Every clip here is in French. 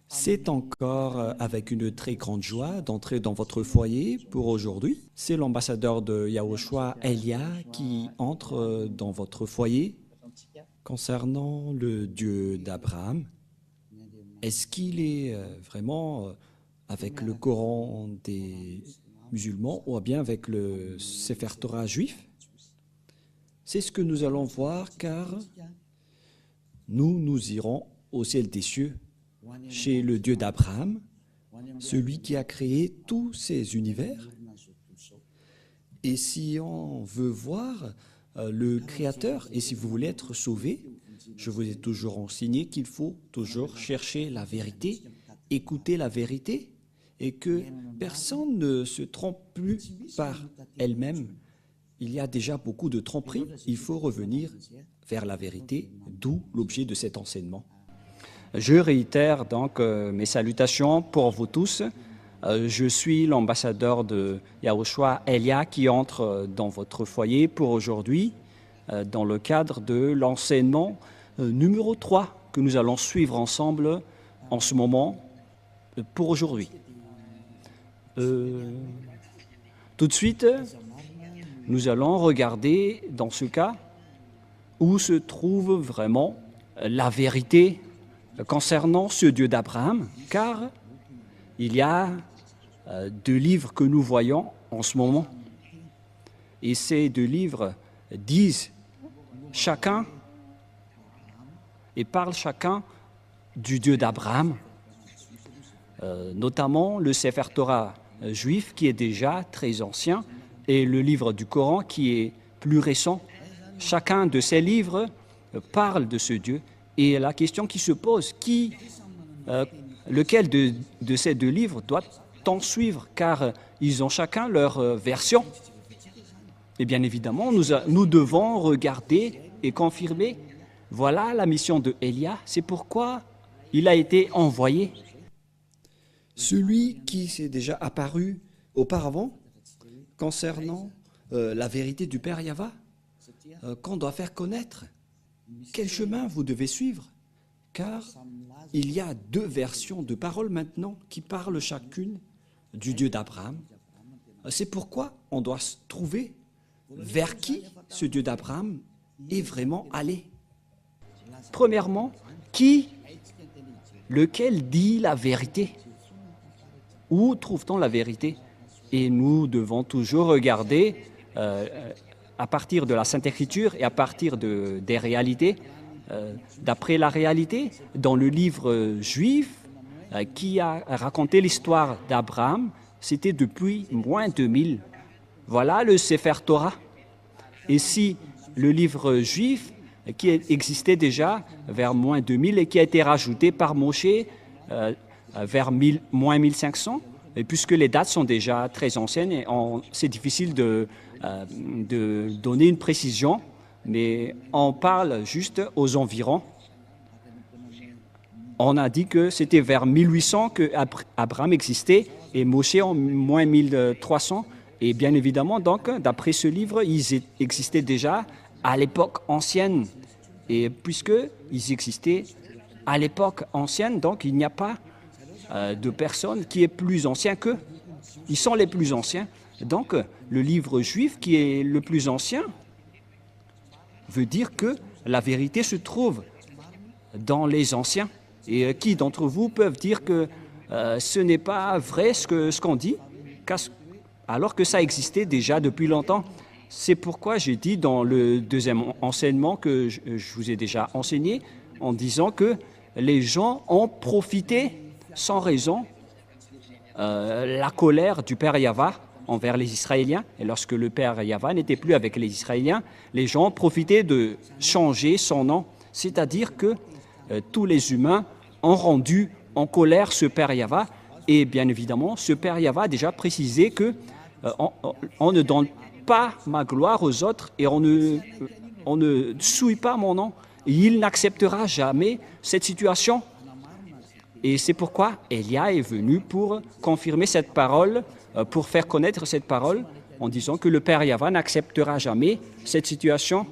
C'est encore avec une très grande joie d'entrer dans votre foyer pour aujourd'hui. C'est l'ambassadeur de Yahushua Elia qui entre dans votre foyer concernant le Dieu d'Abraham. Est-ce qu'il est vraiment avec le Coran des musulmans ou bien avec le Sefer Torah juif? C'est ce que nous allons voir car nous irons au ciel des cieux chez le Dieu d'Abraham, celui qui a créé tous ces univers. Et si on veut voir le Créateur, et si vous voulez être sauvé, je vous ai toujours enseigné qu'il faut toujours chercher la vérité, écouter la vérité, et que personne ne se trompe plus par elle-même. Il y a déjà beaucoup de tromperies, il faut revenir vers la vérité, d'où l'objet de cet enseignement. Je réitère donc mes salutations pour vous tous. Je suis l'ambassadeur de Yahushua Elia qui entre dans votre foyer pour aujourd'hui dans le cadre de l'enseignement numéro 3 que nous allons suivre ensemble en ce moment pour aujourd'hui. Tout de suite, nous allons regarder dans ce cas où se trouve vraiment la vérité concernant ce Dieu d'Abraham, car il y a deux livres que nous voyons en ce moment. Et ces deux livres disent chacun et parlent chacun du Dieu d'Abraham, notamment le Sefer Torah juif qui est déjà très ancien et le livre du Coran qui est plus récent. Chacun de ces livres parle de ce Dieu. Et la question qui se pose, lequel de ces deux livres doit-on suivre? Car ils ont chacun leur version. Et bien évidemment, nous devons regarder et confirmer. Voilà la mission de Elia, c'est pourquoi il a été envoyé. Celui qui s'est déjà apparu auparavant concernant la vérité du Père Yahva, qu'on doit faire connaître. Quel chemin vous devez suivre? Car il y a deux versions de paroles maintenant qui parlent chacune du Dieu d'Abraham. C'est pourquoi on doit se trouver vers qui ce Dieu d'Abraham est vraiment allé. Premièrement, lequel dit la vérité? Où trouve-t-on la vérité? Et nous devons toujours regarder à partir de la Sainte Écriture et à partir des réalités, d'après la réalité, dans le livre juif qui a raconté l'histoire d'Abraham, c'était depuis moins 2000. Voilà le Sefer Torah. Et si le livre juif qui existait déjà vers moins 2000 et qui a été rajouté par Moshe vers moins 1500, et puisque les dates sont déjà très anciennes, et c'est difficile de donner une précision, mais on parle juste aux environs. On a dit que c'était vers 1800 que Abraham existait et Moshe en moins 1300. Et bien évidemment, donc, d'après ce livre, ils existaient déjà à l'époque ancienne. Et puisqu'ils existaient à l'époque ancienne, donc il n'y a pas de personne qui est plus ancien qu'eux. Ils sont les plus anciens. Donc, le livre juif qui est le plus ancien veut dire que la vérité se trouve dans les anciens. Et qui d'entre vous peuvent dire que ce n'est pas vrai ce qu'on dit, alors que ça existait déjà depuis longtemps? C'est pourquoi j'ai dit dans le deuxième enseignement que je vous ai déjà enseigné, en disant que les gens ont profité sans raison la colère du Père Yahva envers les Israéliens. Et lorsque le Père Yahva n'était plus avec les Israéliens, les gens profitaient de changer son nom. C'est-à-dire que tous les humains ont rendu en colère ce Père Yahva. Et bien évidemment, ce Père Yahva a déjà précisé que on ne donne pas ma gloire aux autres et on ne souille pas mon nom. Et il n'acceptera jamais cette situation. Et c'est pourquoi Elia est venu pour confirmer cette parole, pour faire connaître cette parole, en disant que le Père Yahva n'acceptera jamais cette situation.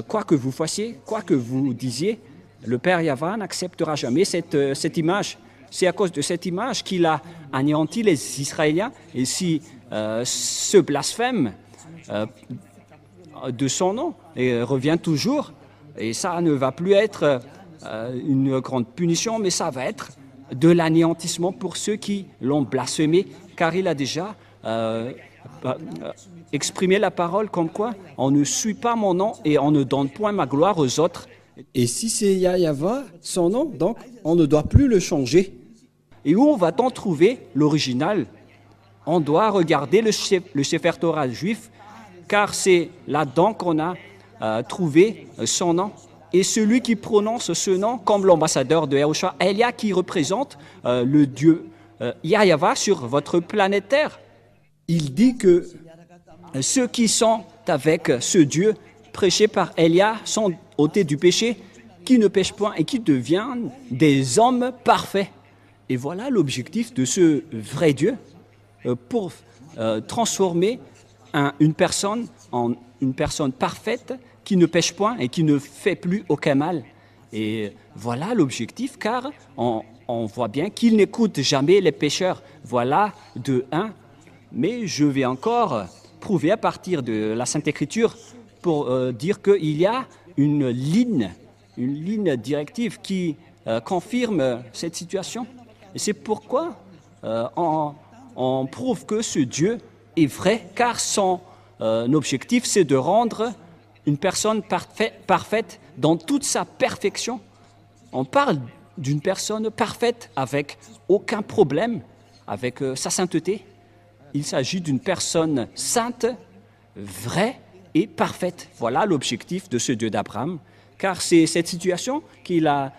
Quoi que vous fassiez, quoi que vous disiez, le Père Yahva n'acceptera jamais cette image. C'est à cause de cette image qu'il a anéanti les Israéliens. Et si ce blasphème de son nom et revient toujours, et ça ne va plus être une grande punition, mais ça va être de l'anéantissement pour ceux qui l'ont blasphémé, car il a déjà exprimé la parole comme quoi on ne suit pas mon nom et on ne donne point ma gloire aux autres. Et si c'est Yahyawa, son nom, donc on ne doit plus le changer. Et où va-t-on trouver l'original? On doit regarder le Sefer Torah juif, car c'est là-dedans qu'on a trouvé son nom. Et celui qui prononce ce nom comme l'ambassadeur de Yahushua, Elia, qui représente le Dieu Yahyawa sur votre planète Terre. Il dit que ceux qui sont avec ce Dieu prêché par Elia sont ôtés du péché, qui ne pêchent point et qui deviennent des hommes parfaits. Et voilà l'objectif de ce vrai Dieu pour transformer une personne en une personne parfaite qui ne pêche point et qui ne fait plus aucun mal. Et voilà l'objectif, car on voit bien qu'il n'écoute jamais les pécheurs. Voilà de un. Mais je vais encore prouver à partir de la Sainte Écriture pour dire qu'il y a une ligne directive qui confirme cette situation. Et c'est pourquoi on prouve que ce Dieu est vrai, car son objectif, c'est de rendre une personne parfaite dans toute sa perfection. On parle d'une personne parfaite avec aucun problème, avec sa sainteté. Il s'agit d'une personne sainte, vraie et parfaite. Voilà l'objectif de ce Dieu d'Abraham, car c'est cette situation qu'il a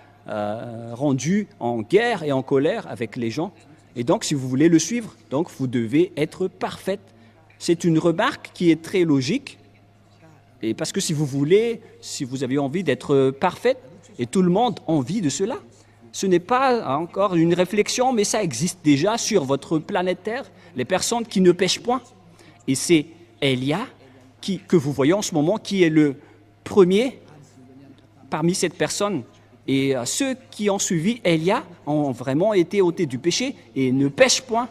rendu en guerre et en colère avec les gens. Et donc, si vous voulez le suivre, donc vous devez être parfaite. C'est une remarque qui est très logique. Et parce que si vous avez envie d'être parfaite, et tout le monde a envie de cela, ce n'est pas encore une réflexion, mais ça existe déjà sur votre planète Terre, les personnes qui ne pêchent point. Et c'est Elia que vous voyez en ce moment qui est le premier parmi cette personne. Et ceux qui ont suivi Elia ont vraiment été ôtés du péché et ne pêchent point.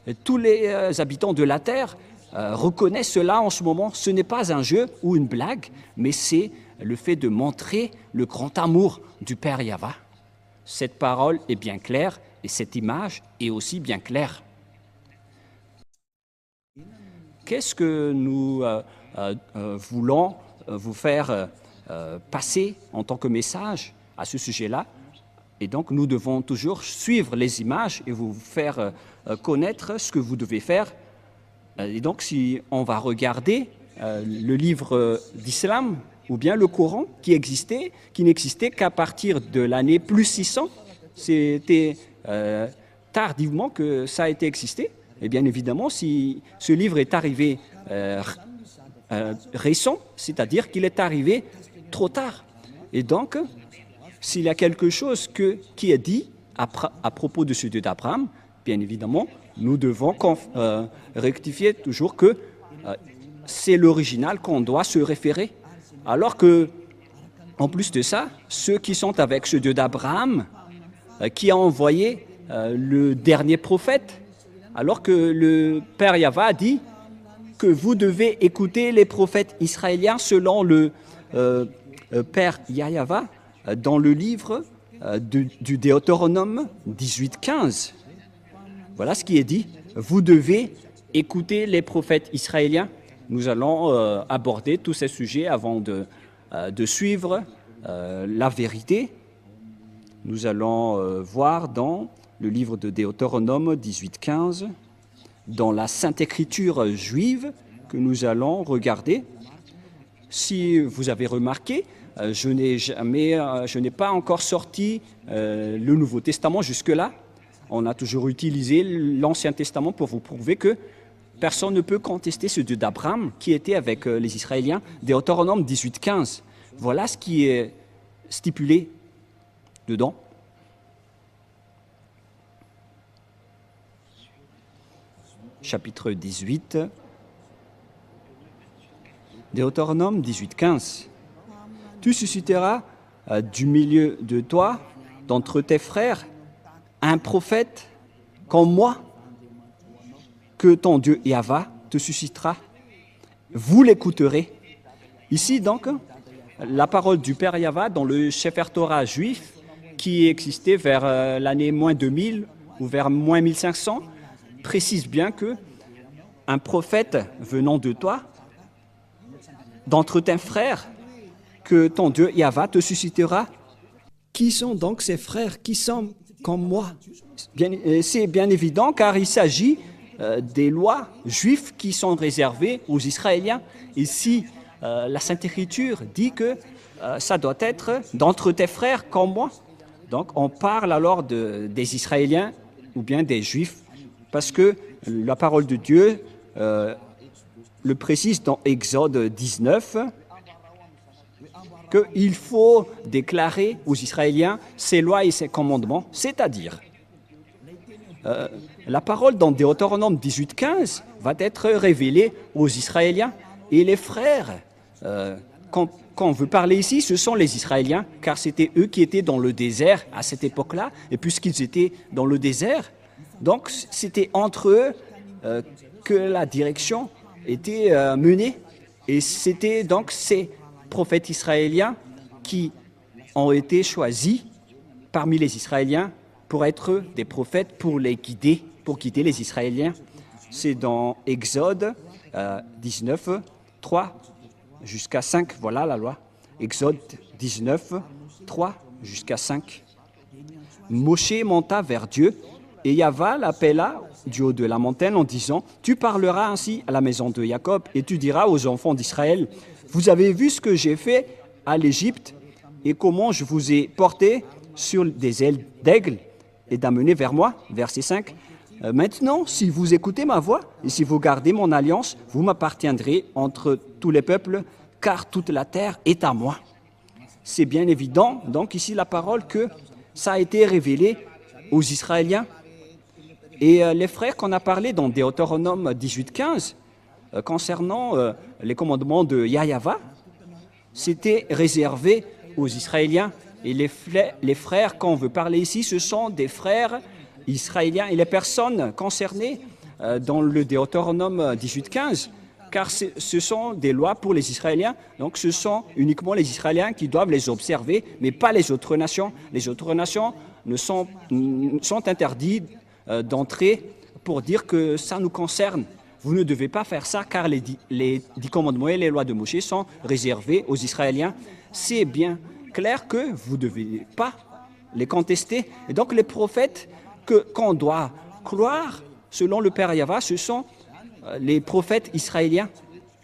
Et tous les habitants de la terre reconnaissent cela en ce moment. Ce n'est pas un jeu ou une blague, mais c'est le fait de montrer le grand amour du Père Yahva. Cette parole est bien claire et cette image est aussi bien claire. Qu'est-ce que nous voulons vous faire passer en tant que message à ce sujet-là? Et donc, nous devons toujours suivre les images et vous faire connaître ce que vous devez faire. Et donc, si on va regarder le livre d'Islam ou bien le Coran qui n'existait qu'à partir de l'année plus 600, c'était tardivement que ça a été existé. Et bien évidemment, si ce livre est arrivé récent, c'est-à-dire qu'il est arrivé trop tard. Et donc, s'il y a quelque chose qui est dit à propos de ce Dieu d'Abraham, bien évidemment, nous devons rectifier toujours que c'est l'original qu'on doit se référer. Alors que, en plus de ça, ceux qui sont avec ce Dieu d'Abraham, qui a envoyé le dernier prophète, alors que le Père Yahva a dit que vous devez écouter les prophètes israéliens selon le Père Yahva dans le livre du Deutéronome 18-15. Voilà ce qui est dit. Vous devez écouter les prophètes israéliens. Nous allons aborder tous ces sujets avant de suivre la vérité. Nous allons voir dans le livre de Deutéronome 18-15, dans la Sainte Écriture juive que nous allons regarder. Si vous avez remarqué, je n'ai pas encore sorti le Nouveau Testament jusque-là. On a toujours utilisé l'Ancien Testament pour vous prouver que personne ne peut contester ce Dieu d'Abraham qui était avec les Israéliens. Deutéronome 18-15. Voilà ce qui est stipulé dedans. Chapitre 18, Deutéronome 18-15. Tu susciteras du milieu de toi, d'entre tes frères, un prophète comme moi que ton Dieu Yahva te suscitera. Vous l'écouterez. Ici donc, la parole du Père Yahva dans le Sefer Torah juif qui existait vers l'année moins 2000 ou vers moins 1500 précise bien que un prophète venant de toi, d'entre tes frères, que ton Dieu Yahva te suscitera. Qui sont donc ces frères qui sont comme moi? C'est bien évident car il s'agit des lois juives qui sont réservées aux Israéliens. Ici, la Sainte Écriture dit que ça doit être d'entre tes frères comme moi. Donc on parle alors des Israéliens ou bien des Juifs parce que la parole de Dieu le précise dans Exode 19 qu'il faut déclarer aux Israéliens ses lois et ses commandements, c'est-à-dire la parole dans Deutéronome 18:15 va être révélée aux Israéliens et les frères. Quand on veut parler ici, ce sont les Israéliens, car c'était eux qui étaient dans le désert à cette époque-là, et puisqu'ils étaient dans le désert, donc c'était entre eux que la direction était menée, et c'était donc ces prophètes israéliens qui ont été choisis parmi les Israéliens pour être des prophètes, pour les guider, pour guider les Israéliens. C'est dans Exode 19, 3 jusqu'à 5, voilà la loi. Exode 19, 3 jusqu'à 5. Moshe monta vers Dieu et Yahva l'appela du haut de la montagne en disant « Tu parleras ainsi à la maison de Jacob et tu diras aux enfants d'Israël, vous avez vu ce que j'ai fait à l'Égypte et comment je vous ai porté sur des ailes d'aigle et d'amener vers moi. » Verset 5. Maintenant, si vous écoutez ma voix et si vous gardez mon alliance, vous m'appartiendrez entre tous les peuples, car toute la terre est à moi. C'est bien évident, donc ici la parole, que ça a été révélé aux Israéliens. Et les frères qu'on a parlé dans Deutéronome 18:15, concernant les commandements de Yahva, c'était réservé aux Israéliens. Et les frères qu'on veut parler ici, ce sont des frères israéliens et les personnes concernées dans le Deutéronome 18:15, car ce sont des lois pour les Israéliens, donc ce sont uniquement les Israéliens qui doivent les observer, mais pas les autres nations. Les autres nations sont interdits d'entrer pour dire que ça nous concerne. Vous ne devez pas faire ça car les 10 commandements et les lois de Moïse sont réservés aux Israéliens. C'est bien clair que vous ne devez pas les contester. Et donc les prophètes qu'on doit croire, selon le Père Yahva, ce sont les prophètes israéliens.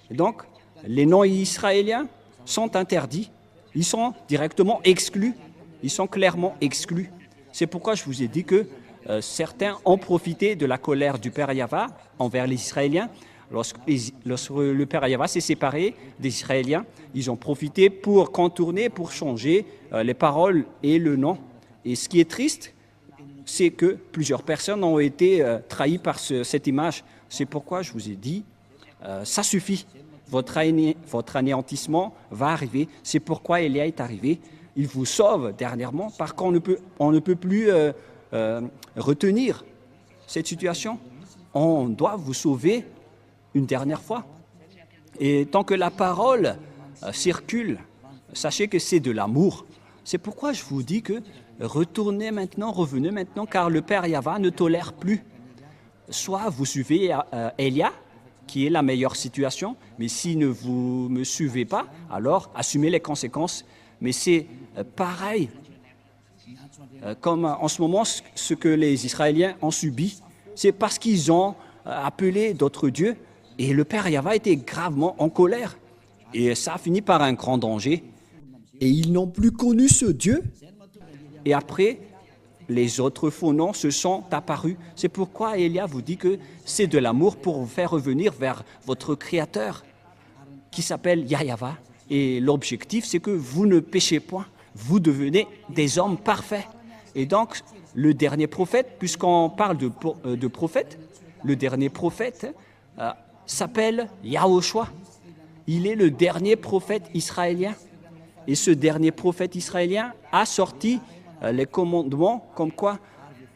Et donc, les non-israéliens sont interdits. Ils sont directement exclus. Ils sont clairement exclus. C'est pourquoi je vous ai dit que certains ont profité de la colère du Père Yahva envers les Israéliens. Lorsque le Père Yahva s'est séparé des Israéliens, ils ont profité pour contourner, pour changer les paroles et le nom. Et ce qui est triste, c'est que plusieurs personnes ont été trahies par cette image. C'est pourquoi je vous ai dit, ça suffit. Votre anéantissement va arriver. C'est pourquoi Élia est arrivé. Il vous sauve dernièrement parce qu'on ne peut plus retenir cette situation. On doit vous sauver une dernière fois. Et tant que la parole circule, sachez que c'est de l'amour. C'est pourquoi je vous dis que revenez maintenant, car le Père Yahva ne tolère plus. Soit vous suivez Élia, qui est la meilleure situation, mais si vous ne me suivez pas, alors assumez les conséquences. Mais c'est pareil, comme en ce moment, ce que les Israéliens ont subi, c'est parce qu'ils ont appelé d'autres dieux, et le Père Yahva était gravement en colère. Et ça a fini par un grand danger. Et ils n'ont plus connu ce Dieu. Et après, les autres faux noms se sont apparus. C'est pourquoi Élia vous dit que c'est de l'amour pour vous faire revenir vers votre Créateur, qui s'appelle Yahva. Et l'objectif, c'est que vous ne péchez point. Vous devenez des hommes parfaits. Et donc, le dernier prophète, puisqu'on parle de prophète, le dernier prophète s'appelle Yahushua. Il est le dernier prophète israélien. Et ce dernier prophète israélien a sorti les commandements comme quoi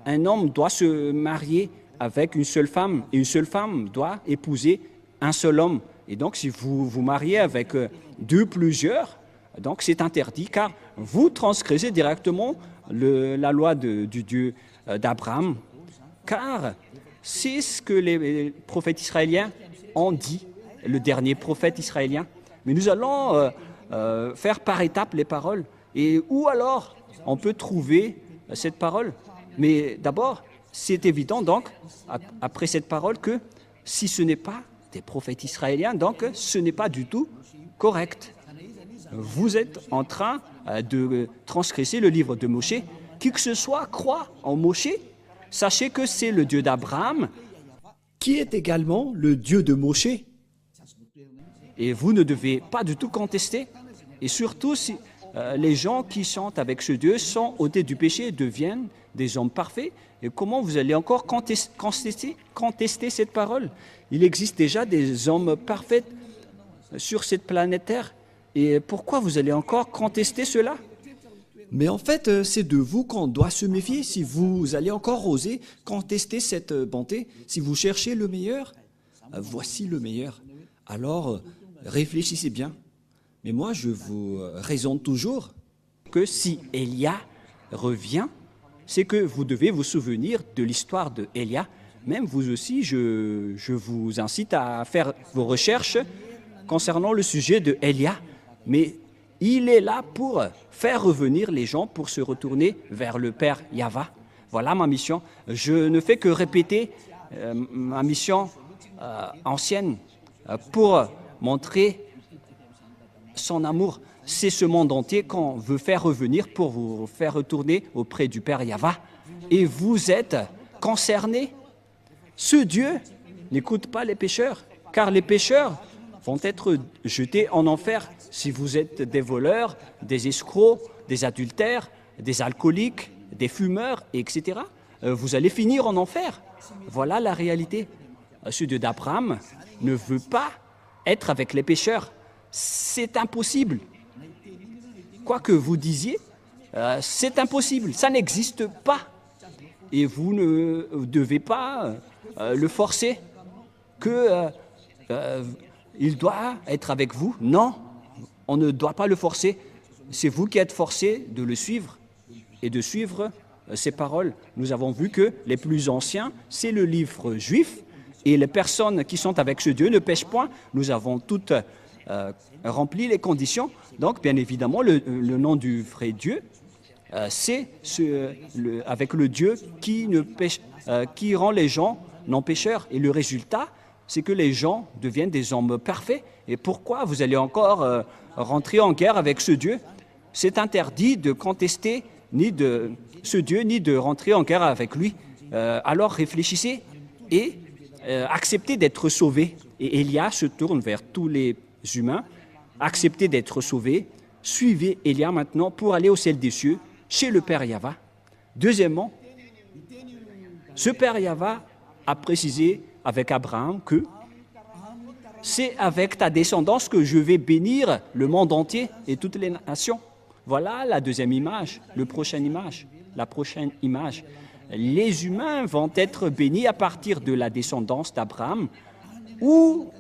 un homme doit se marier avec une seule femme et une seule femme doit épouser un seul homme. Et donc, si vous vous mariez avec deux, plusieurs, donc c'est interdit car vous transgressez directement la loi du Dieu d'Abraham. Car c'est ce que les prophètes israéliens ont dit, le dernier prophète israélien. Mais nous allons faire par étapes les paroles. Et où alors on peut trouver cette parole? Mais d'abord, c'est évident donc, après cette parole, que si ce n'est pas des prophètes israéliens, donc ce n'est pas du tout correct. Vous êtes en train de transgresser le livre de Moshe. Qui que ce soit croit en Moshe, sachez que c'est le Dieu d'Abraham, qui est également le Dieu de Moshe. Et vous ne devez pas du tout contester. Et surtout, si les gens qui chantent avec ce Dieu sont ôtés du péché et deviennent des hommes parfaits. Et comment vous allez encore contester cette parole? Il existe déjà des hommes parfaits sur cette planète Terre. Et pourquoi vous allez encore contester cela? Mais en fait, c'est de vous qu'on doit se méfier. Si vous allez encore oser contester cette bonté, si vous cherchez le meilleur, voici le meilleur. Alors, réfléchissez bien. Mais moi, je vous raisonne toujours que si Élia revient, c'est que vous devez vous souvenir de l'histoire de Élia. Même vous aussi, je vous incite à faire vos recherches concernant le sujet de Élia. Mais il est là pour faire revenir les gens, pour se retourner vers le Père Yahva. Voilà ma mission. Je ne fais que répéter ma mission ancienne pour montrer son amour. C'est ce monde entier qu'on veut faire revenir pour vous faire retourner auprès du Père Yahva. Et vous êtes concernés. Ce Dieu n'écoute pas les pécheurs, car les pécheurs vont être jetés en enfer. Si vous êtes des voleurs, des escrocs, des adultères, des alcooliques, des fumeurs, etc., vous allez finir en enfer. Voilà la réalité. Ce Dieu d'Abraham ne veut pas être avec les pécheurs. C'est impossible. Quoi que vous disiez, c'est impossible. Ça n'existe pas. Et vous ne devez pas le forcer il doit être avec vous. Non, on ne doit pas le forcer. C'est vous qui êtes forcés de le suivre et de suivre ses paroles. Nous avons vu que les plus anciens, c'est le livre juif et les personnes qui sont avec ce Dieu ne pêchent point. Nous avons toutes rempli les conditions. Donc, bien évidemment, le nom du vrai Dieu, c'est avec le Dieu qui rend les gens non pécheurs. Et le résultat, c'est que les gens deviennent des hommes parfaits. Et pourquoi vous allez encore rentrer en guerre avec ce Dieu? C'est interdit de contester ni de ce Dieu, ni de rentrer en guerre avec lui. Alors réfléchissez et acceptez d'être sauvés. Et Élia se tourne vers tous les humains. Acceptez d'être sauvés. Suivez Élia maintenant pour aller au ciel des cieux, chez le Père Yahva. Deuxièmement, ce Père Yahva a précisé avec Abraham que c'est avec ta descendance que je vais bénir le monde entier et toutes les nations. Voilà la deuxième image, la prochaine image. Les humains vont être bénis à partir de la descendance d'Abraham. Où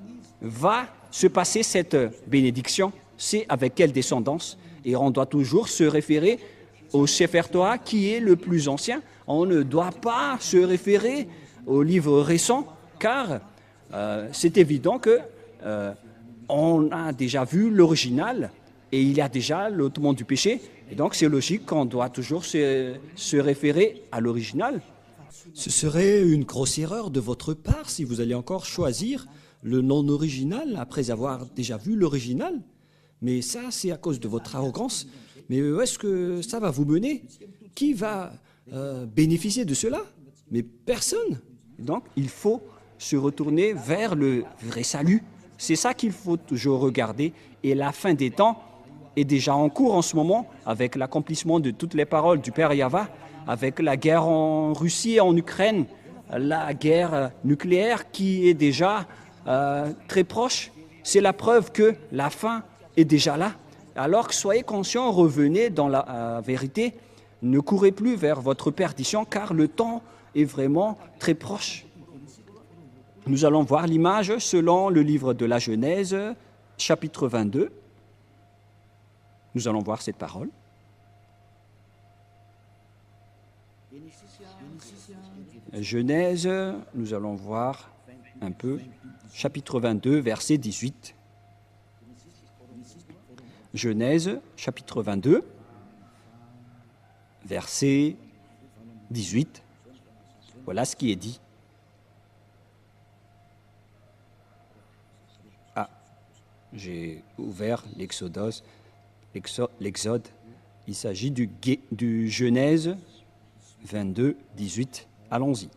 va se passer cette bénédiction? C'est avec quelle descendance? Et on doit toujours se référer au Sefer Torah qui est le plus ancien. On ne doit pas se référer au livre récent car c'est évident que on a déjà vu l'original et il y a déjà l'ôtement du péché. Et donc c'est logique qu'on doit toujours se référer à l'original. Ce serait une grosse erreur de votre part si vous allez encore choisir le non original après avoir déjà vu l'original. Mais ça, c'est à cause de votre arrogance. Mais où est-ce que ça va vous mener? Qui va bénéficier de cela? Mais personne. Donc il faut se retourner vers le vrai salut. C'est ça qu'il faut toujours regarder. Et la fin des temps est déjà en cours en ce moment avec l'accomplissement de toutes les paroles du Père Yahva, avec la guerre en Russie et en Ukraine, la guerre nucléaire qui est déjà très proche. C'est la preuve que la fin est déjà là. Alors que soyez conscients, revenez dans la vérité. ne courez plus vers votre perdition, car le temps est vraiment très proche. Nous allons voir l'image selon le livre de la Genèse, chapitre 22. Nous allons voir cette parole. Genèse, nous allons voir un peu, chapitre 22, verset 18. Genèse, chapitre 22, verset 18. Voilà ce qui est dit. Ah, j'ai ouvert l'Exode. Il s'agit du Genèse 22, 18. Allons-y.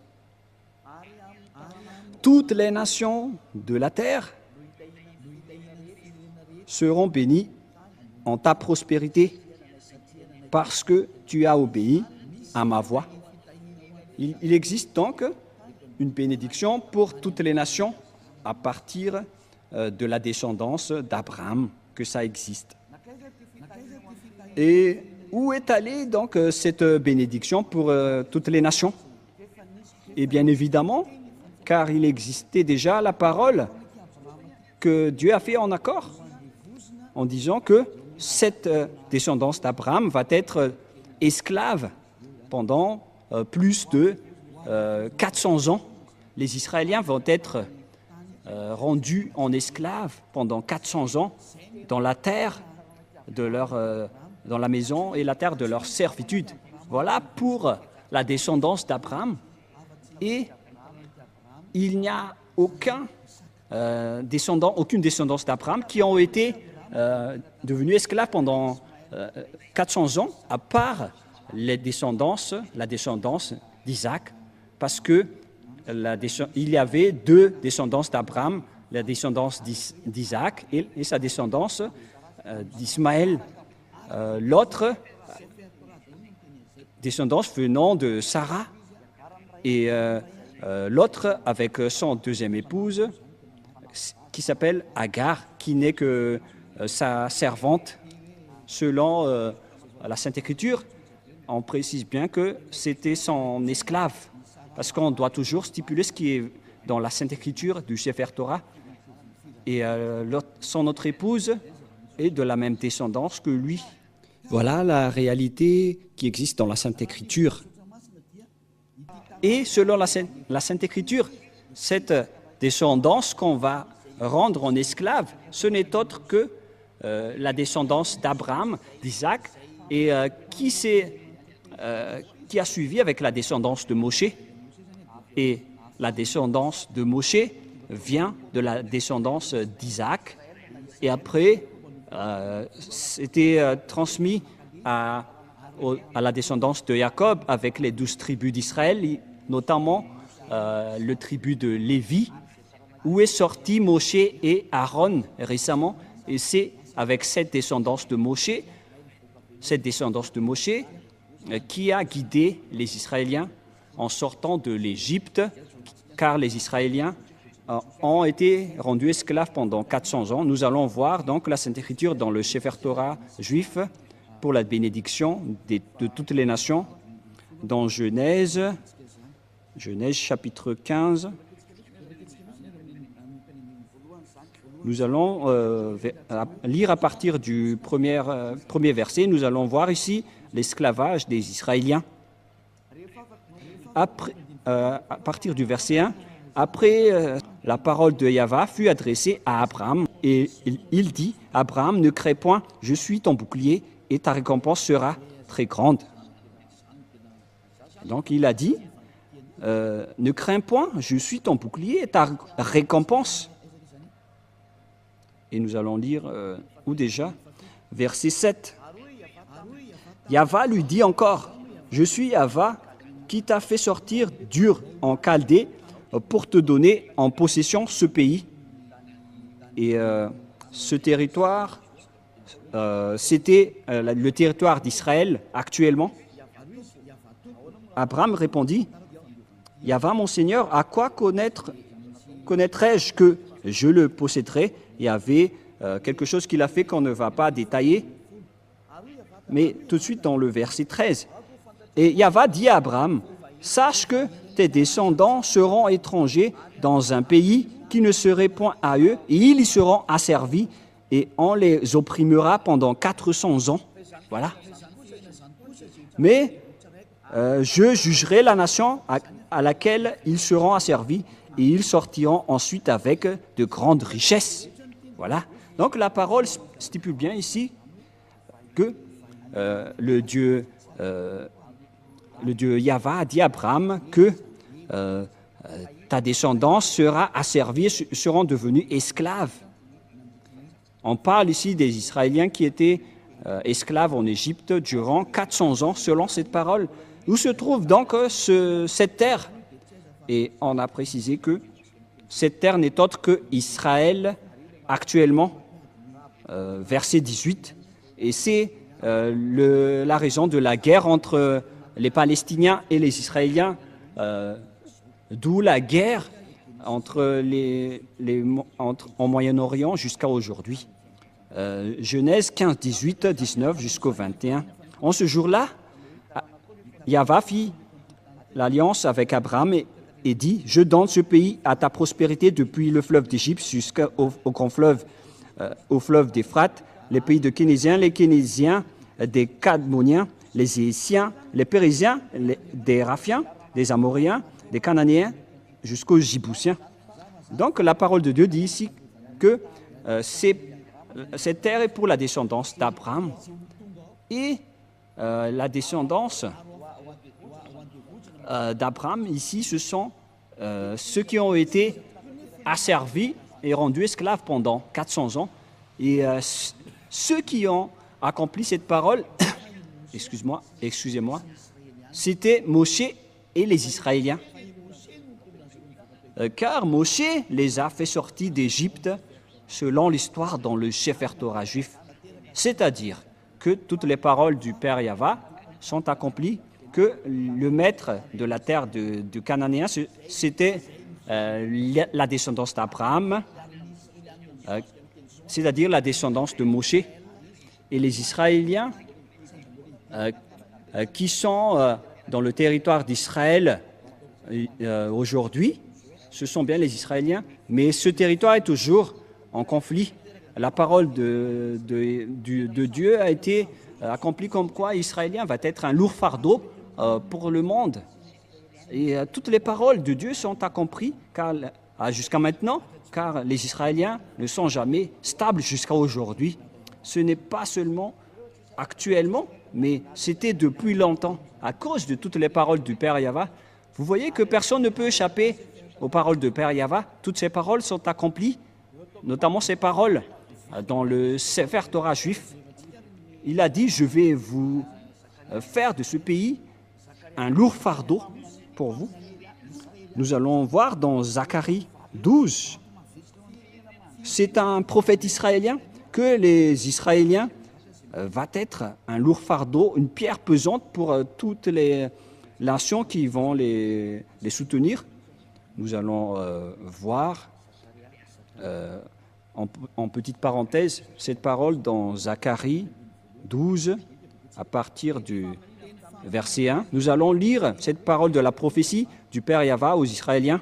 Toutes les nations de la terre seront bénies en ta prospérité parce que tu as obéi à ma voix. Il existe donc une bénédiction pour toutes les nations à partir de la descendance d'Abraham, que ça existe. Et où est allée donc cette bénédiction pour toutes les nations? Et bien évidemment, car il existait déjà la parole que Dieu a fait en accord, en disant que cette descendance d'Abraham va être esclave pendant plus de 400 ans. Les Israéliens vont être rendus en esclaves pendant 400 ans dans la terre de dans la maison et la terre de leur servitude. Voilà pour la descendance d'Abraham. Et il n'y a aucune descendance d'Abraham qui ont été devenus esclaves pendant 400 ans, à part la descendance d'Isaac, parce que il y avait deux descendances d'Abraham, la descendance d'Isaac et sa descendance d'Ismaël. L'autre descendance venant de Sarah et l'autre avec son deuxième épouse qui s'appelle Agar, qui n'est que sa servante. Selon la Sainte Écriture, on précise bien que c'était son esclave, parce qu'on doit toujours stipuler ce qui est dans la Sainte Écriture du Sefer Torah. Et son autre épouse est de la même descendance que lui. Voilà la réalité qui existe dans la Sainte Écriture. Et selon la Sainte Écriture, cette descendance qu'on va rendre en esclave, ce n'est autre que la descendance d'Abraham, d'Isaac, et qui a suivi avec la descendance de Moshe. Et la descendance de Moshe vient de la descendance d'Isaac. Et après, c'était transmis à la descendance de Jacob avec les 12 tribus d'Israël, notamment le tribu de Lévi, où est sorti Moshe et Aaron récemment. Et c'est avec cette descendance de Moshe qui a guidé les Israéliens en sortant de l'Égypte, car les Israéliens ont été rendus esclaves pendant 400 ans. Nous allons voir donc la Sainte Écriture dans le Sefer Torah juif pour la bénédiction de toutes les nations, dans Genèse chapitre 15. Nous allons lire à partir du premier verset. Nous allons voir ici l'esclavage des Israéliens. Après, à partir du verset 1, après la parole de Yahva fut adressée à Abraham, et il dit, « Abraham, ne crains point, je suis ton bouclier, et ta récompense sera très grande. » Donc il a dit, « Ne crains point, je suis ton bouclier, et ta récompense. » Et nous allons lire, où déjà? Verset 7. Yahva lui dit encore, « Je suis Yahva qui t'a fait sortir d'Ur en Chaldée pour te donner en possession ce pays. » Et ce territoire, c'était le territoire d'Israël actuellement. Abraham répondit, « Yahva, mon Seigneur, à quoi connaîtrais-je que je le posséderai ?» Il y avait quelque chose qu'il a fait qu'on ne va pas détailler. Mais tout de suite dans le verset 13, Et Yahva dit à Abraham, sache que tes descendants seront étrangers dans un pays qui ne serait point à eux, et ils y seront asservis, et on les opprimera pendant 400 ans. Voilà. Mais je jugerai la nation à laquelle ils seront asservis, et ils sortiront ensuite avec de grandes richesses. Voilà. Donc la parole stipule bien ici que le Dieu Yahva a dit à Abraham que ta descendance sera asservie, seront devenus esclaves. On parle ici des Israéliens qui étaient esclaves en Égypte durant 400 ans, selon cette parole. Où se trouve donc cette terre? Et on a précisé que cette terre n'est autre que Israël actuellement, verset 18. Et c'est la raison de la guerre entre les Palestiniens et les Israéliens, d'où la guerre en Moyen-Orient jusqu'à aujourd'hui. Genèse 15, 18, 19 jusqu'au 21. En ce jour-là, Yahva fit l'alliance avec Abraham et dit, je donne ce pays à ta prospérité depuis le fleuve d'Égypte jusqu'au grand fleuve, au fleuve d'Éphrate, les pays de Kénésiens, les Kénésiens, des Cadmoniens, les Hétiens, les Périsiens, des Raphiens, des Amoriens, des Cananéens, jusqu'aux Jibousiens. Donc la parole de Dieu dit ici que cette terre est pour la descendance d'Abraham. Et la descendance d'Abraham, ici, ce sont ceux qui ont été asservis et rendus esclaves pendant 400 ans. Et ceux qui ont accompli cette parole, excusez-moi, c'était Moshe et les Israéliens. Car Moshe les a fait sortir d'Égypte selon l'histoire dans le Sefer Torah juif. C'est-à-dire que toutes les paroles du Père Yahva sont accomplies, que le maître de la terre du Cananéen, c'était la descendance d'Abraham, c'est-à-dire la descendance de Moshe. Et les Israéliens qui sont dans le territoire d'Israël aujourd'hui, ce sont bien les Israéliens, mais ce territoire est toujours en conflit. La parole de Dieu a été accomplie comme quoi Israélien va être un lourd fardeau pour le monde. Et toutes les paroles de Dieu sont accomplies jusqu'à maintenant, car les Israéliens ne sont jamais stables jusqu'à aujourd'hui. Ce n'est pas seulement actuellement, mais c'était depuis longtemps, à cause de toutes les paroles du Père Yahva. Vous voyez que personne ne peut échapper aux paroles du Père Yahva. Toutes ces paroles sont accomplies, notamment ces paroles dans le Sefer Torah juif. Il a dit, je vais vous faire de ce pays un lourd fardeau pour vous. Nous allons voir dans Zacharie 12. C'est un prophète israélien que les Israéliens va être un lourd fardeau, une pierre pesante pour toutes les nations qui vont les soutenir. Nous allons voir, en petite parenthèse, cette parole dans Zacharie 12, à partir du verset 1. Nous allons lire cette parole de la prophétie du Père Yahva aux Israéliens.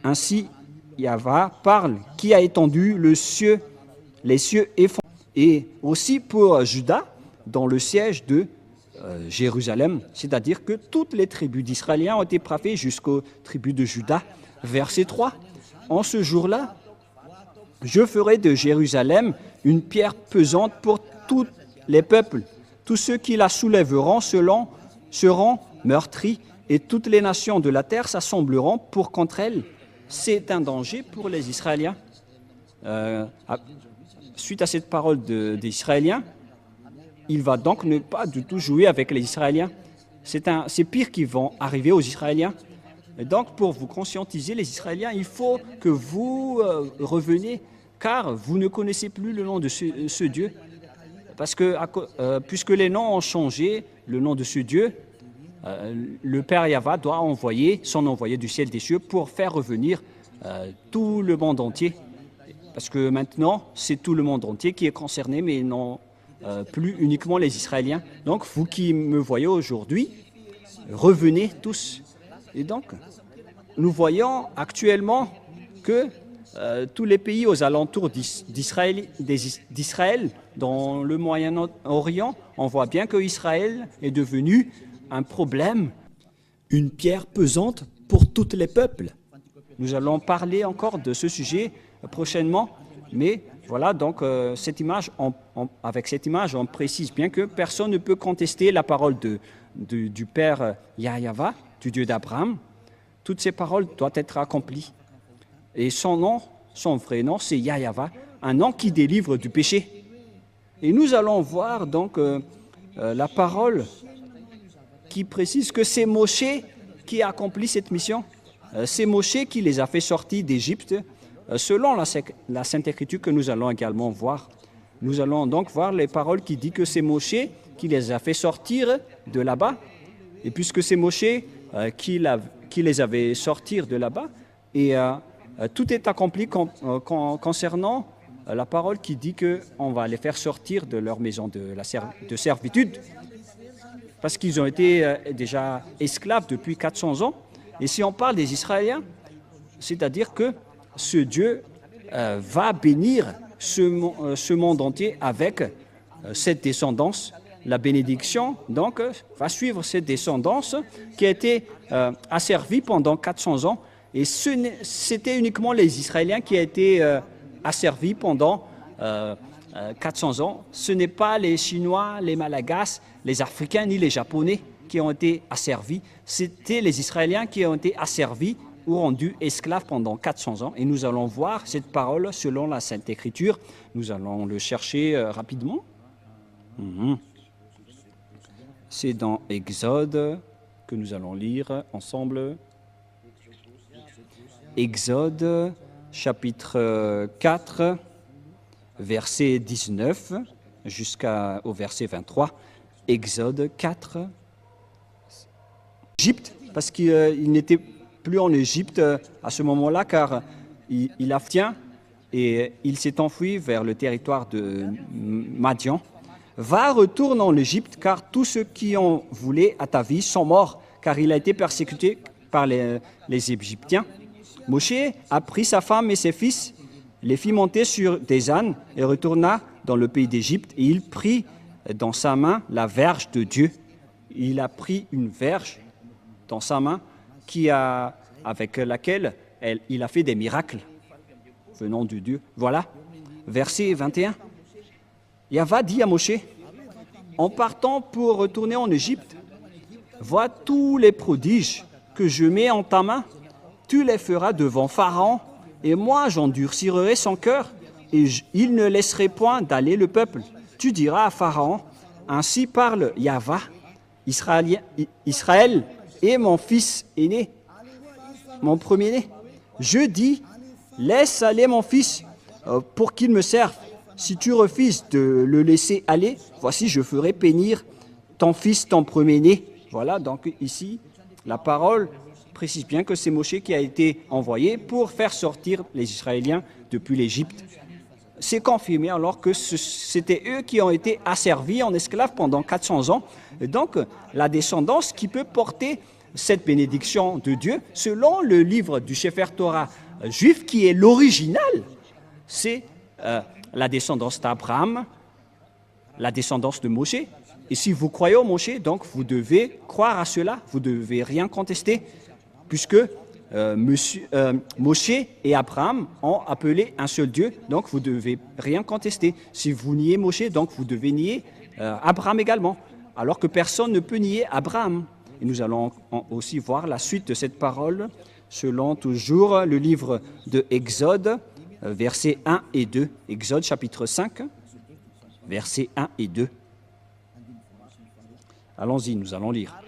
Ainsi, Yahva parle, qui a étendu les cieux et aussi pour Juda, dans le siège de Jérusalem, c'est-à-dire que toutes les tribus d'Israéliens ont été frappées jusqu'aux tribus de Juda. Verset 3. En ce jour-là, je ferai de Jérusalem une pierre pesante pour tous les peuples. Tous ceux qui la soulèveront seront meurtris, et toutes les nations de la terre s'assembleront contre elle. C'est un danger pour les Israéliens. Suite à cette parole des Israéliens, il va donc ne pas du tout jouer avec les Israéliens. C'est pire qui vont arriver aux Israéliens. Et donc, pour vous conscientiser, les Israéliens, il faut que vous reveniez, car vous ne connaissez plus le nom de ce Dieu. Parce que, puisque les noms ont changé, le nom de ce Dieu, le Père Yahva doit envoyer son envoyé du ciel des cieux pour faire revenir tout le monde entier. Parce que maintenant, c'est tout le monde entier qui est concerné, mais non plus uniquement les Israéliens. Donc, vous qui me voyez aujourd'hui, revenez tous. Et donc, nous voyons actuellement que tous les pays aux alentours d'Israël, dans le Moyen-Orient, on voit bien que Israël est devenu un problème. Une pierre pesante pour tous les peuples. Nous allons parler encore de ce sujet prochainement, mais voilà, donc avec cette image, on précise bien que personne ne peut contester la parole du Père Yahva, du Dieu d'Abraham. Toutes ces paroles doivent être accomplies. Et son vrai nom, c'est Yahva, un nom qui délivre du péché. Et nous allons voir donc la parole qui précise que c'est Moshe qui a accompli cette mission. C'est Moshe qui les a fait sortir d'Égypte, selon la Sainte Écriture que nous allons également voir. Nous allons donc voir les paroles qui disent que c'est Moshe qui les a fait sortir de là-bas. Et puisque c'est Moshe qui les avait sortis de là-bas, et tout est accompli concernant la parole qui dit qu'on va les faire sortir de leur maison de servitude, parce qu'ils ont été déjà esclaves depuis 400 ans. Et si on parle des c'est-à-dire que ce Dieu va bénir ce monde entier avec cette descendance. La bénédiction, donc, va suivre cette descendance qui a été asservie pendant 400 ans. Et c'était uniquement les Israéliens qui ont été asservis pendant 400 ans. Ce n'est pas les Chinois, les Malagasy, les Africains ni les Japonais qui ont été asservis. C'était les Israéliens qui ont été asservis ou rendus esclaves pendant 400 ans. Et nous allons voir cette parole selon la Sainte Écriture. Nous allons le chercher rapidement. C'est dans Exode que nous allons lire ensemble. Exode, chapitre 4, verset 19 jusqu'au verset 23. Exode 4. Égypte, parce qu'il n'était plus en Égypte à ce moment-là, car il abstient et il s'est enfui vers le territoire de Madian. Va, retourne en Égypte, car tous ceux qui ont voulu à ta vie sont morts, car il a été persécuté par les Égyptiens. Moshe a pris sa femme et ses fils, les fit monter sur des ânes et retourna dans le pays d'Égypte. Et il prit dans sa main la verge de Dieu. Il a pris une verge dans sa main avec laquelle il a fait des miracles venant de Dieu. Voilà, verset 21. Yahva dit à Moshe, en partant pour retourner en Égypte, vois tous les prodiges que je mets en ta main, tu les feras devant Pharaon, et moi j'endurcirai son cœur, et il ne laisserait point d'aller le peuple. Tu diras à Pharaon, ainsi parle Yahva, Israël est mon fils aîné, mon premier-né. Je dis, laisse aller mon fils pour qu'il me serve. Si tu refuses de le laisser aller, voici, je ferai périr ton fils, ton premier-né. Voilà, donc ici, la parole précise bien que c'est Moshe qui a été envoyé pour faire sortir les Israéliens depuis l'Égypte. C'est confirmé alors que c'était eux qui ont été asservis en esclaves pendant 400 ans. Et donc, la descendance qui peut porter cette bénédiction de Dieu, selon le livre du Sefer Torah juif, qui est l'original, c'est la descendance d'Abraham, la descendance de Moshe. Et si vous croyez au Moshe, donc vous devez croire à cela, vous ne devez rien contester, puisque Moshe et Abraham ont appelé un seul Dieu, donc vous ne devez rien contester. Si vous niez Moshe, donc vous devez nier Abraham également, alors que personne ne peut nier Abraham. Et nous allons aussi voir la suite de cette parole, selon toujours le livre de Exode, versets 1 et 2. Exode chapitre 5, versets 1 et 2. Allons-y, nous allons lire.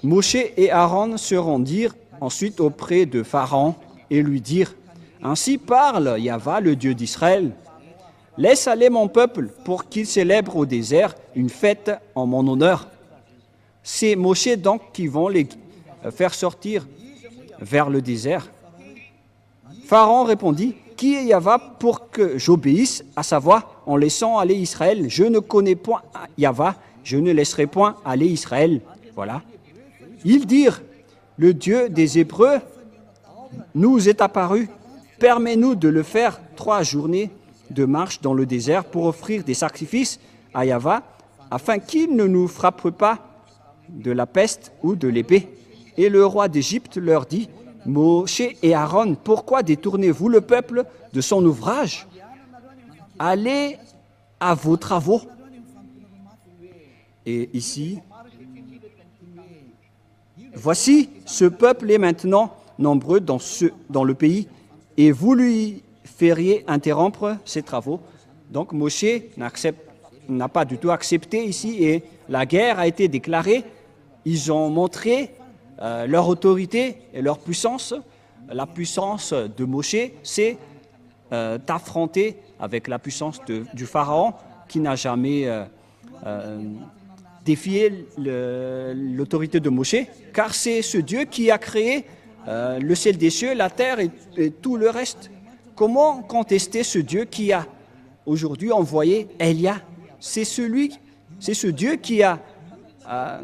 Moshe et Aaron se rendirent ensuite auprès de Pharaon et lui dirent, « Ainsi parle Yahva, le Dieu d'Israël. Laisse aller mon peuple pour qu'il célèbre au désert une fête en mon honneur. » C'est Moshe donc qui vont les faire sortir vers le désert. Pharaon répondit, « qui est Yahva pour que j'obéisse à sa voix en laissant aller Israël? Je ne connais point Yahva, je ne laisserai point aller Israël. Voilà. Ils dirent, le Dieu des Hébreux nous est apparu. Permets-nous de le faire 3 journées de marche dans le désert pour offrir des sacrifices à Yahva, afin qu'il ne nous frappe pas de la peste ou de l'épée. Et le roi d'Égypte leur dit, Moshe et Aaron, pourquoi détournez-vous le peuple de son ouvrage? Allez à vos travaux. Et ici, voici, ce peuple est maintenant nombreux dans le pays, et vous lui feriez interrompre ses travaux. Donc Moshe n'a pas du tout accepté ici, et la guerre a été déclarée. Ils ont montré leur autorité et leur puissance. La puissance de Moshe, c'est d'affronter avec la puissance du Pharaon, qui n'a jamais défié l'autorité de Moshe, car c'est ce Dieu qui a créé le ciel des cieux, la terre et tout le reste. Comment contester ce Dieu qui a aujourd'hui envoyé Élia? C'est ce Dieu qui a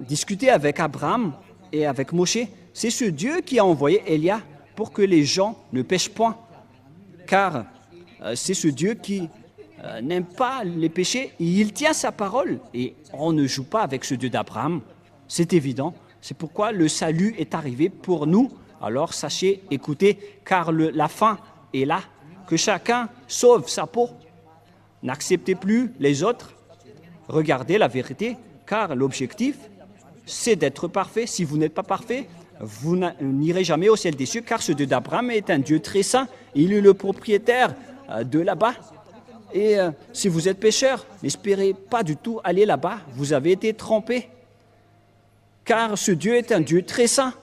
discuté avec Abraham et avec Moshe. C'est ce Dieu qui a envoyé Élia pour que les gens ne pêchent point. Car c'est ce Dieu qui n'aime pas les péchés et il tient sa parole. Et on ne joue pas avec ce Dieu d'Abraham. C'est évident. C'est pourquoi le salut est arrivé pour nous. Alors sachez, écoutez, car la fin est là. Que chacun sauve sa peau. N'acceptez plus les autres. Regardez la vérité, car l'objectif, c'est d'être parfait. Si vous n'êtes pas parfait, vous n'irez jamais au ciel des cieux, car ce Dieu d'Abraham est un Dieu très saint. Il est le propriétaire de là-bas. Et si vous êtes pécheur, n'espérez pas du tout aller là-bas. Vous avez été trompé, car ce Dieu est un Dieu très saint.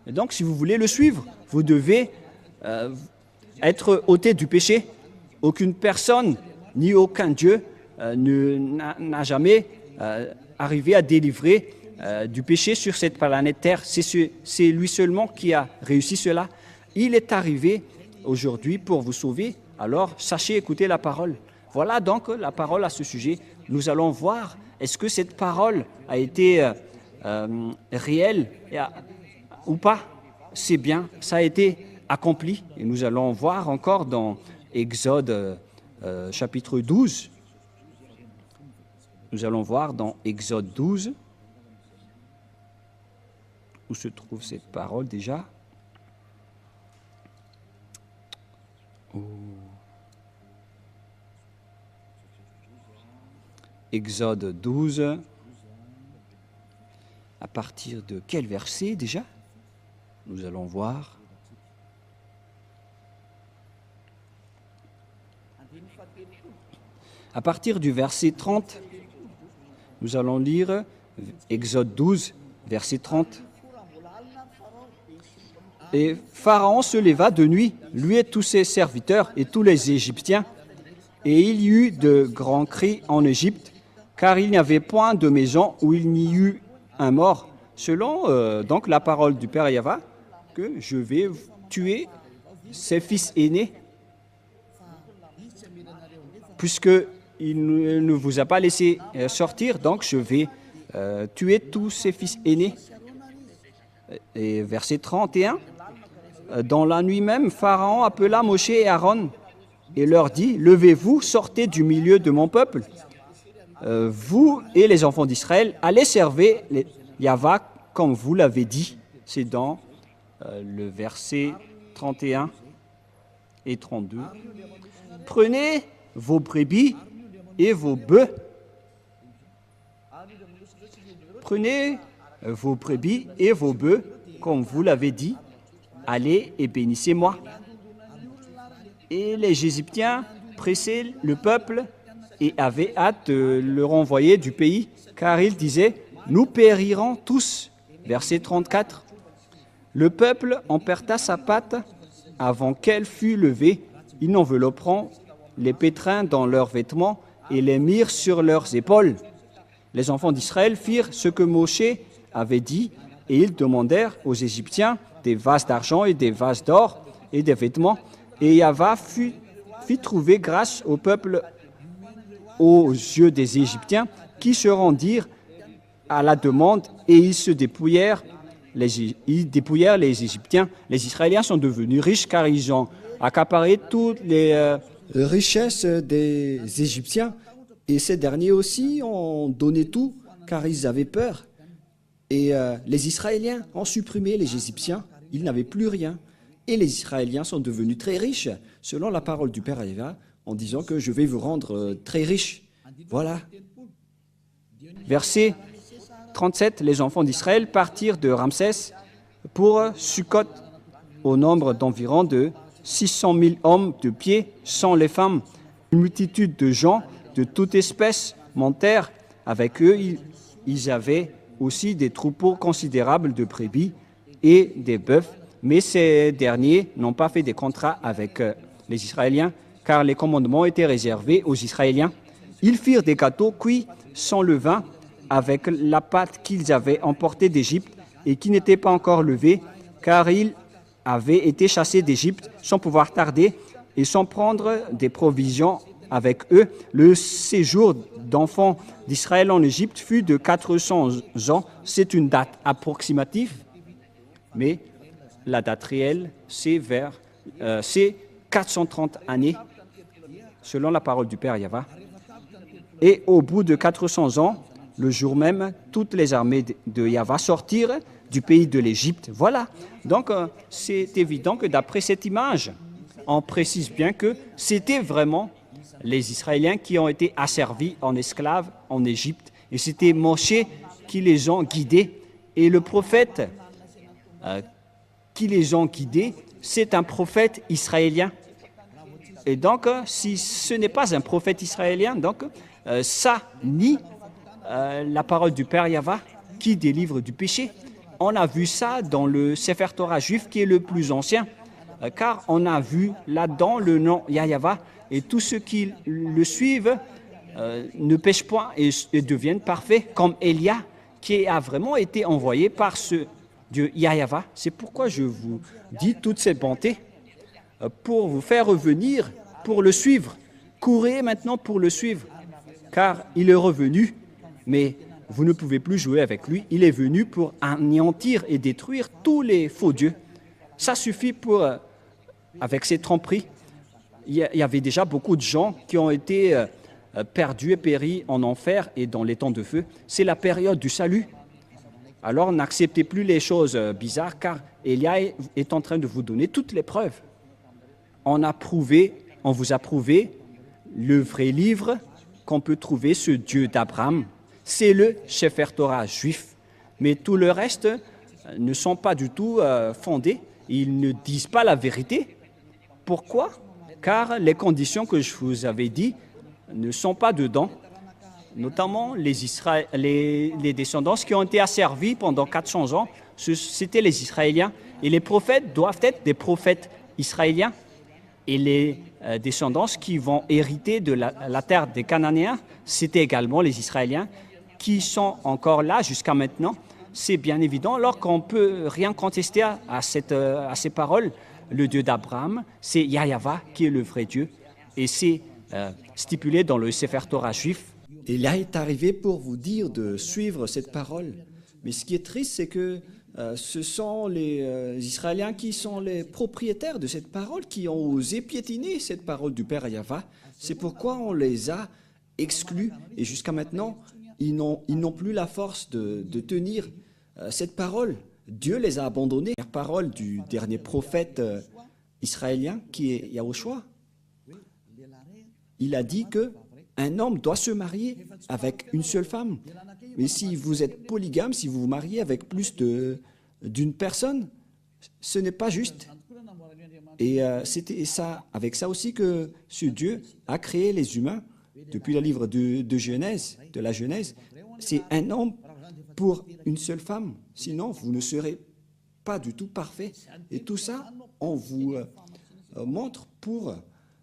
Et donc, si vous voulez le suivre, vous devez être ôté du péché. Aucune personne, ni aucun Dieu n'a jamais arrivé à délivrer du péché sur cette planète Terre. C'est lui seulement qui a réussi cela. Il est arrivé aujourd'hui pour vous sauver. Alors, sachez écouter la parole. Voilà donc la parole à ce sujet. Nous allons voir, est-ce que cette parole a été réelle ou pas? C'est bien, ça a été accompli. Et nous allons voir encore dans Exode chapitre 12. Nous allons voir dans Exode 12, où se trouve cette parole déjà. Exode 12, à partir de quel verset déjà? Nous allons voir. À partir du verset 30, nous allons lire Exode 12, verset 30. Et Pharaon se leva de nuit, lui et tous ses serviteurs et tous les Égyptiens, et il y eut de grands cris en Égypte, car il n'y avait point de maison où il n'y eut un mort, selon donc la parole du Père Yahva, que je vais tuer ses fils aînés, puisqu'il ne vous a pas laissé sortir, donc je vais tuer tous ses fils aînés. Et verset 31, dans la nuit même, Pharaon appela Moshe et Aaron et leur dit, levez-vous, sortez du milieu de mon peuple, vous et les enfants d'Israël, allez servir Yahva comme vous l'avez dit. C'est dans le verset 31 et 32. Prenez vos brebis et vos bœufs. Prenez vos brebis et vos bœufs, comme vous l'avez dit, allez et bénissez-moi. Et les Égyptiens pressaient le peuple et avaient hâte de le renvoyer du pays, car ils disaient, nous périrons tous. Verset 34. Le peuple emporta sa pâte avant qu'elle fût levée. Ils envelopperont les pétrins dans leurs vêtements et les mirent sur leurs épaules. Les enfants d'Israël firent ce que Moshe avait dit, et ils demandèrent aux Égyptiens des vases d'argent et des vases d'or et des vêtements, Et Yahva fit trouver grâce au peuple aux yeux des Égyptiens qui se rendirent à la demande et ils se dépouillèrent. Ils dépouillèrent les Égyptiens. Les Israéliens sont devenus riches car ils ont accaparé toutes les richesses des Égyptiens. Et ces derniers aussi ont donné tout car ils avaient peur. Et les Israéliens ont supprimé les Égyptiens. Ils n'avaient plus rien. Et les Israéliens sont devenus très riches, selon la parole du Père Yahva, en disant que je vais vous rendre très riches. Voilà. Verset 37, les enfants d'Israël partirent de Ramsès pour Sukkot, au nombre d'environ de 600 000 hommes de pied, sans les femmes. Une multitude de gens de toute espèce montèrent. Avec eux, ils avaient aussi des troupeaux considérables de brebis et des bœufs, mais ces derniers n'ont pas fait des contrats avec les Israéliens, car les commandements étaient réservés aux Israéliens. Ils firent des gâteaux cuits sans levain, avec la pâte qu'ils avaient emportée d'Égypte et qui n'était pas encore levée, car ils avaient été chassés d'Égypte sans pouvoir tarder et sans prendre des provisions avec eux. Le séjour d'enfants d'Israël en Égypte fut de 400 ans. C'est une date approximative, mais la date réelle, c'est 430 années, selon la parole du Père Yahva. Et au bout de 400 ans, le jour même, toutes les armées de Yahva sortirent du pays de l'Égypte. Voilà. Donc, c'est évident que d'après cette image, on précise bien que c'était vraiment les Israéliens qui ont été asservis en esclaves en Égypte. Et c'était Moshe qui les ont guidés. Et le prophète qui les ont guidés, c'est un prophète israélien. Et donc, si ce n'est pas un prophète israélien, donc ça nie la parole du Père Yahva qui délivre du péché. On a vu ça dans le Sefer Torah juif qui est le plus ancien, car on a vu là-dedans le nom Yahva et tous ceux qui le suivent ne pêchent point et deviennent parfaits, comme Élia qui a vraiment été envoyé par ce Dieu Yahva. C'est pourquoi je vous dis toutes ces bontés pour vous faire revenir, pour le suivre. Courez maintenant pour le suivre, car il est revenu, mais vous ne pouvez plus jouer avec lui. Il est venu pour anéantir et détruire tous les faux dieux. Ça suffit pour, avec ces tromperies. Il y avait déjà beaucoup de gens qui ont été perdus et péris en enfer et dans les temps de feu. C'est la période du salut. Alors n'acceptez plus les choses bizarres, car Élia est en train de vous donner toutes les preuves. On vous a prouvé le vrai livre qu'on peut trouver, ce Dieu d'Abraham. C'est le Sefer Torah juif. Mais tout le reste ne sont pas du tout fondés. Ils ne disent pas la vérité. Pourquoi? Car les conditions que je vous avais dit ne sont pas dedans. Notamment les descendants qui ont été asservis pendant 400 ans, c'était les Israéliens. Et les prophètes doivent être des prophètes israéliens. Et les descendants qui vont hériter de la terre des Cananéens, c'était également les Israéliens qui sont encore là jusqu'à maintenant. C'est bien évident, alors qu'on ne peut rien contester à ces paroles. Le Dieu d'Abraham, c'est Yahva qui est le vrai Dieu. Et c'est stipulé dans le Sefer Torah juif. Et là est arrivé pour vous dire de suivre cette parole. Mais ce qui est triste, c'est que ce sont les Israéliens qui sont les propriétaires de cette parole, qui ont osé piétiner cette parole du Père Yahva. C'est pourquoi on les a exclus. Et jusqu'à maintenant, ils n'ont plus la force de tenir cette parole. Dieu les a abandonnés. La parole du dernier prophète israélien, qui est Yahushua. Il a dit que un homme doit se marier avec une seule femme. Mais si vous êtes polygame, si vous vous mariez avec plus d'une personne, ce n'est pas juste. Et c'était ça, avec ça aussi que ce Dieu a créé les humains depuis le livre de Genèse, de la Genèse. C'est un homme pour une seule femme. Sinon, vous ne serez pas du tout parfait. Et tout ça, on vous montre pour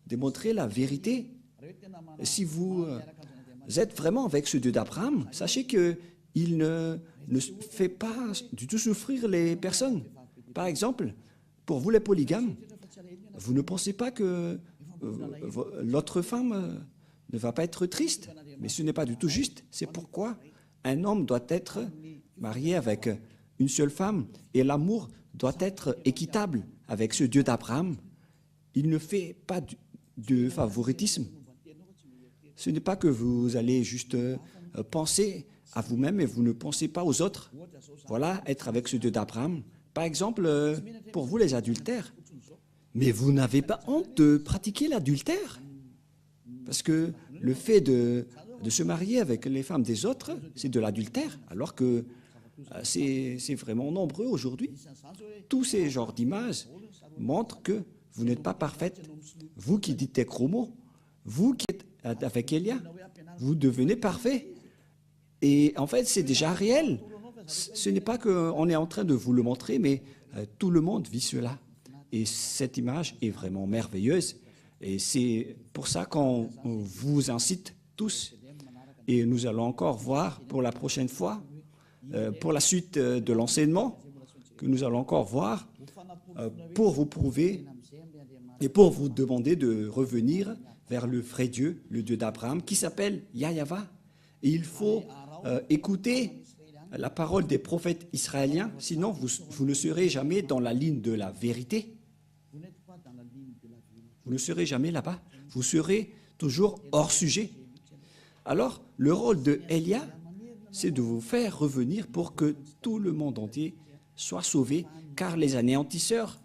démontrer la vérité. Si vous êtes vraiment avec ce Dieu d'Abraham, sachez qu'il ne fait pas du tout souffrir les personnes. Par exemple, pour vous les polygames, vous ne pensez pas que l'autre femme ne va pas être triste? Mais ce n'est pas du tout juste. C'est pourquoi un homme doit être marié avec une seule femme et l'amour doit être équitable avec ce Dieu d'Abraham. Il ne fait pas de favoritisme. Ce n'est pas que vous allez juste penser à vous-même et vous ne pensez pas aux autres. Voilà, être avec ce Dieu d'Abraham. Par exemple, pour vous les adultères. Mais vous n'avez pas honte de pratiquer l'adultère? Parce que le fait de se marier avec les femmes des autres, c'est de l'adultère, alors que c'est vraiment nombreux aujourd'hui. Tous ces genres d'images montrent que vous n'êtes pas parfaite. Vous qui dites des gros mots, vous qui êtes avec Elia, vous devenez parfait. Et en fait, c'est déjà réel. Ce n'est pas qu'on est en train de vous le montrer, mais tout le monde vit cela. Et cette image est vraiment merveilleuse. Et c'est pour ça qu'on vous incite tous. Et nous allons encore voir pour la prochaine fois, pour la suite de l'enseignement, que nous allons encore voir, pour vous prouver et pour vous demander de revenir vers le vrai Dieu, le Dieu d'Abraham, qui s'appelle Yahweh. Et il faut écouter la parole des prophètes israéliens, sinon vous ne serez jamais dans la ligne de la vérité. Vous ne serez jamais là-bas. Vous serez toujours hors sujet. Alors, le rôle de Elia, c'est de vous faire revenir pour que tout le monde entier soit sauvé, car les anéantisseurs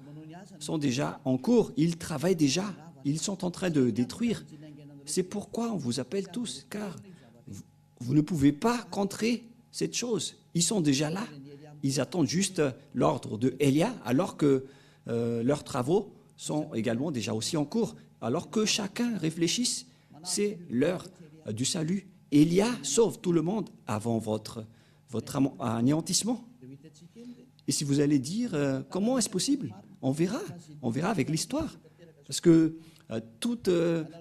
sont déjà en cours. Ils travaillent déjà. Ils sont en train de détruire. C'est pourquoi on vous appelle tous, car vous ne pouvez pas contrer cette chose. Ils sont déjà là. Ils attendent juste l'ordre de Elia, alors que leurs travaux sont également déjà aussi en cours. Alors que chacun réfléchisse, c'est l'heure du salut. Elia sauve tout le monde avant votre anéantissement. Et si vous allez dire, comment est-ce possible? On verra avec l'histoire. Parce que toutes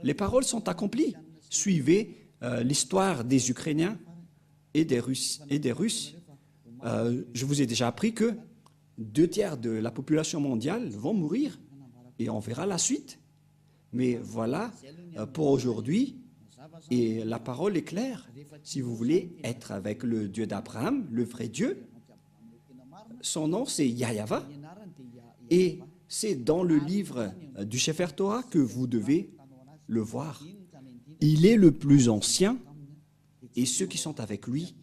les paroles sont accomplies. Suivez l'histoire des Ukrainiens et des Russes. Je vous ai déjà appris que 2/3 de la population mondiale vont mourir et on verra la suite. Mais voilà, pour aujourd'hui, et la parole est claire. Si vous voulez être avec le Dieu d'Abraham, le vrai Dieu, son nom c'est Yahweh. Et c'est dans le livre du Sefer Torah que vous devez le voir. Il est le plus ancien et ceux qui sont avec lui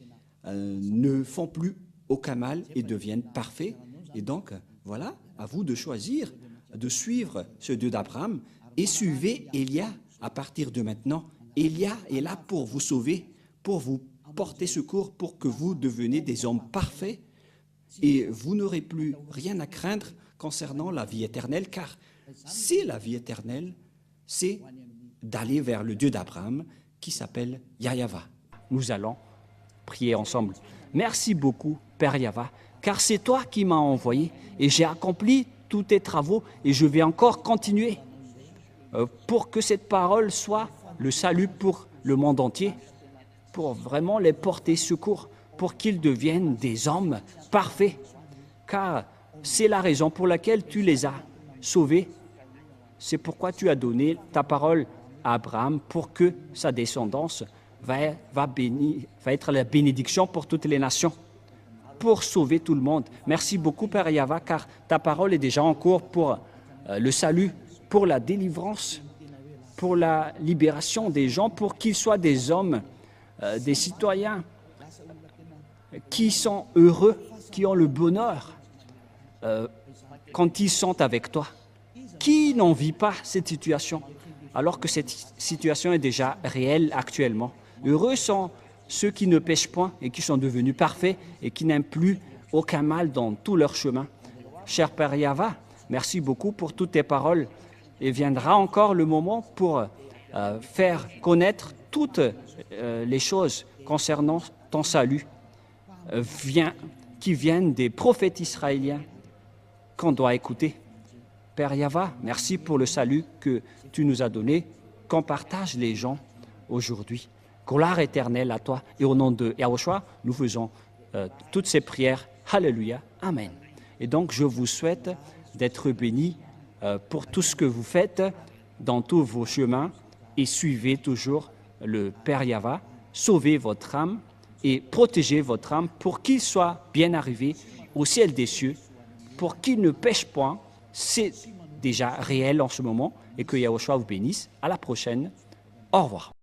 ne font plus aucun mal et deviennent parfaits. Et donc, voilà, à vous de choisir, de suivre ce Dieu d'Abraham et suivez Elia à partir de maintenant. Elia est là pour vous sauver, pour vous porter secours, pour que vous deveniez des hommes parfaits et vous n'aurez plus rien à craindre concernant la vie éternelle, car c'est la vie éternelle, c'est d'aller vers le Dieu d'Abraham qui s'appelle Yahweh. Nous allons prier ensemble. Merci beaucoup, Père Yahweh, car c'est toi qui m'as envoyé et j'ai accompli tous tes travaux et je vais encore continuer pour que cette parole soit le salut pour le monde entier, pour vraiment les porter secours, pour qu'ils deviennent des hommes parfaits, car c'est la raison pour laquelle tu les as sauvés. C'est pourquoi tu as donné ta parole à Abraham pour que sa descendance va être la bénédiction pour toutes les nations, pour sauver tout le monde. Merci beaucoup, Père Yahweh, car ta parole est déjà en cours pour le salut, pour la délivrance, pour la libération des gens, pour qu'ils soient des hommes, des citoyens qui sont heureux, qui ont le bonheur quand ils sont avec toi. Qui n'en vit pas cette situation, alors que cette situation est déjà réelle actuellement? Heureux sont ceux qui ne pêchent point et qui sont devenus parfaits et qui n'aiment plus aucun mal dans tout leur chemin. Cher Père Yahweh, merci beaucoup pour toutes tes paroles. Et viendra encore le moment pour faire connaître toutes les choses concernant ton salut qui viennent des prophètes israéliens qu'on doit écouter. Père Yahweh, merci pour le salut que tu nous as donné, qu'on partage les gens aujourd'hui. Gloire éternelle à toi. Et au nom de Yahushua, nous faisons toutes ces prières. Alléluia. Amen. Et donc, je vous souhaite d'être bénis pour tout ce que vous faites dans tous vos chemins et suivez toujours le Père Yahva. Sauvez votre âme et protégez votre âme pour qu'il soit bien arrivé au ciel des cieux, pour qu'il ne pêche point. C'est déjà réel en ce moment et que Yahushua vous bénisse. À la prochaine. Au revoir.